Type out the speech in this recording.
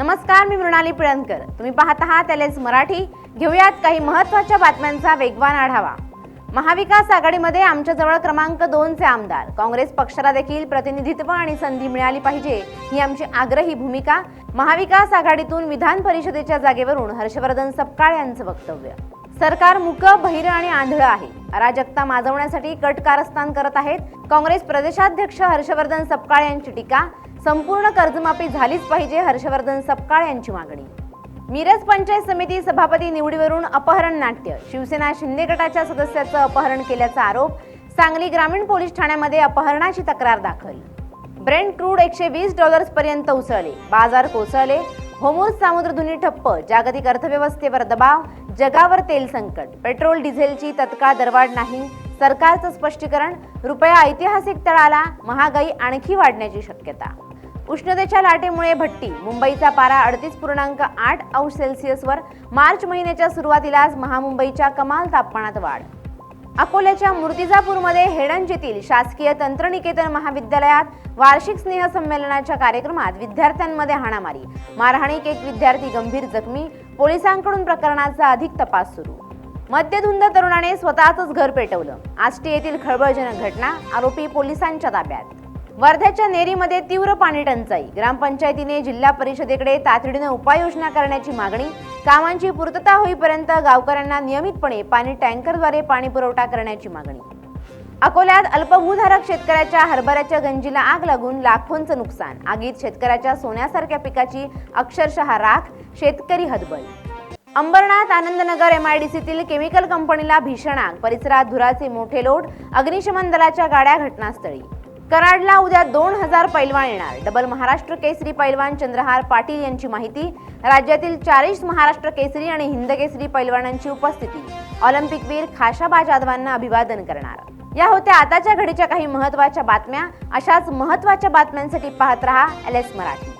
नमस्कार, मी मृणाली पिळणकर. तुम्ही पाहत आहात एलएस मराठी. घेऊयात काही महत्त्वाच्या बातम्यांचा वेगवान आढावा. महाविकास आघाडीमध्ये आमच्याजवळ क्रमांक 2 चे आमदार. काँग्रेस पक्षाला देखील प्रतिनिधित्व आणि संधी मिळाली पाहिजे ही आमची आग्रही भूमिका. महाविकास आघाडीतून विधान परिषदेच्या जागेवरून हर्षवर्धन सपकाळ यांचं वक्तव्य. सरकार मूक, बहिर आणि आंधळ आहे. अराजकता माजवण्यासाठी कट कारस्थान करत आहेत. काँग्रेस प्रदेशाध्यक्ष हर्षवर्धन सपकाळ यांची टीका. संपूर्ण कर्जमाफी झालीच पाहिजे, हर्षवर्धन सपकाळ यांची मागणी. मिरज पंचायत समिती सभापती निवडीवरून अपहरण नाट्य. शिवसेना शिंदे गटाच्या सदस्याचं अपहरण केल्याचा आरोप. सांगली ग्रामीण पोलीस ठाण्यामध्ये अपहरणाची तक्रार दाखल. ब्रेंट क्रूड $120 पर्यंत उसळले. बाजार कोसळले. होर्मुझ सामुद्रधुनी ठप्प. जागतिक अर्थव्यवस्थेवर दबाव. जगावर तेल संकट. पेट्रोल डिझेलची तत्काळ दरवाढ नाही. सरकारचं स्पष्टीकरण. रुपया ऐतिहासिक तळाला. महागाई आणखी वाढण्याची शक्यता. उष्णतेच्या लाटेमुळे भट्टी. मुंबईचा पारा 38.8°C वर. मार्च महिन्याच्या सुरुवातीलाच महामुंबईच्या कमाल तापमानात वाढ. अकोल्याच्या मूर्तिजापूरमध्ये हेडंज शासकीय तंत्रनिकेतन महाविद्यालयात वार्षिक स्नेहसंमेलनाच्या कार्यक्रमात विद्यार्थ्यांमध्ये हाणामारी. मारहाणीत एक विद्यार्थी गंभीर जखमी. पोलिसांकडून प्रकरणाचा अधिक तपास सुरू. मद्यधुंद तरुणाने स्वतःच घर पेटवलं. आष्टी येथील खळबळजनक घटना. आरोपी पोलिसांच्या ताब्यात. वर्ध्याच्या नेरीमध्ये तीव्र पाणी टंचाई. ग्रामपंचायतीने जिल्हा परिषदेकडे तातडीने उपाययोजना करण्याची मागणी. कामांची पूर्तता होईपर्यंत गावकऱ्यांना नियमितपणे पाणी टँकरद्वारे पाणी पुरवठा करण्याची मागणी. अकोल्यात अल्पभूधारक शेतकऱ्याच्या हरभऱ्याच्या गंजीला आग लागून लाखोंचं नुकसान. आगीत शेतकऱ्याच्या सोन्यासारख्या पिकाची अक्षरशः राख. शेतकरी हतबल. अंबरनाथ आनंदनगर MIDCतील केमिकल कंपनीला भीषण आग. परिसरात धुराचे मोठे लोट. अग्निशमन दलाच्या गाड्या घटनास्थळी. कराडला उद्या 2000 पैलवान येणार. डबल महाराष्ट्र केसरी पैलवान चंद्रहार पाटील यांची माहिती. राज्यातील 40 महाराष्ट्र केसरी आणि हिंद केसरी पैलवानांची उपस्थिती. ऑलिम्पिकवीर खाशाबा जाधवांना अभिवादन करणार. या होत्या आताच्या घडीच्या काही महत्त्वाच्या बातम्या. अशाच महत्त्वाच्या बातम्यांसाठी पाहत रहा एलएस मराठी.